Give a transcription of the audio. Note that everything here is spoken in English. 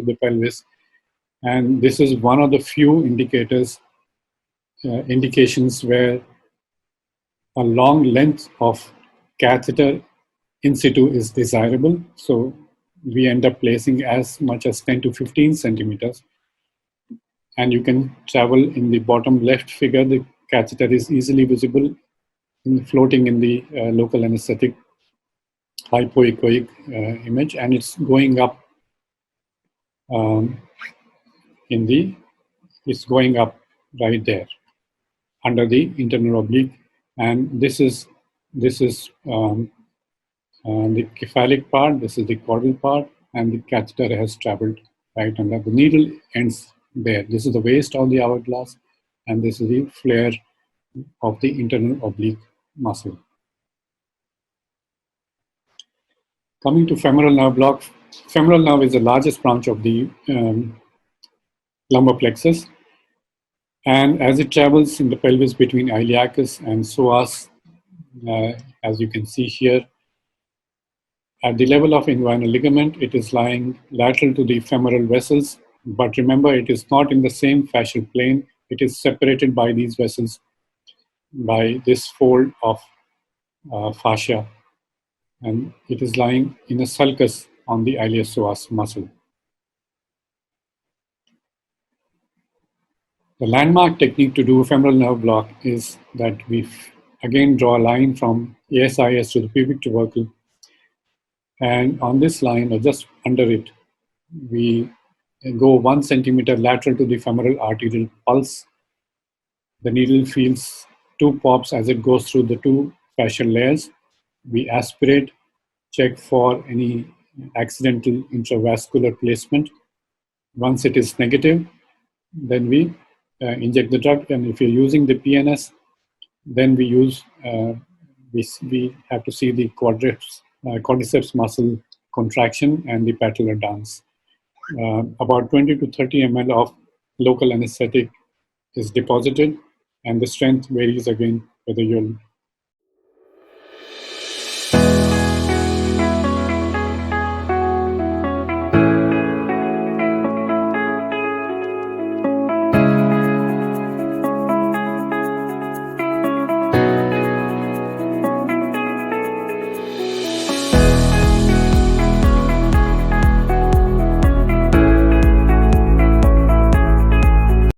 into the pelvis. And this is one of the few indications where a long length of catheter in situ is desirable. So we end up placing as much as 10 to 15 centimeters. And you can travel in the bottom left figure. The catheter is easily visible floating in the local anesthetic hypoechoic image, and it's going up it's going up right there under the internal oblique, and this is the cephalic part, this is the caudal part, and the catheter has traveled right under. The needle ends there. This is the waist of the hourglass, and this is the flare of the internal oblique muscle. Coming to femoral nerve block, femoral nerve is the largest branch of the lumbar plexus, and as it travels in the pelvis between iliacus and psoas, as you can see here, at the level of inguinal ligament, it is lying lateral to the femoral vessels, but remember, it is not in the same fascial plane. It is separated by these vessels by this fold of fascia, and it is lying in a sulcus on the iliopsoas muscle. The landmark technique to do a femoral nerve block is that we again draw a line from ASIS to the pubic tubercle, and on this line, or just under it, we go 1 centimeter lateral to the femoral arterial pulse. The needle feels 2 pops as it goes through the 2 fascial layers. We aspirate, check for any accidental intravascular placement. Once it is negative, then we inject the drug, and if you're using the PNS, then we use we have to see the quadriceps muscle contraction and the patellar dance. About 20 to 30 ml of local anesthetic is deposited, and the strength varies again whether you're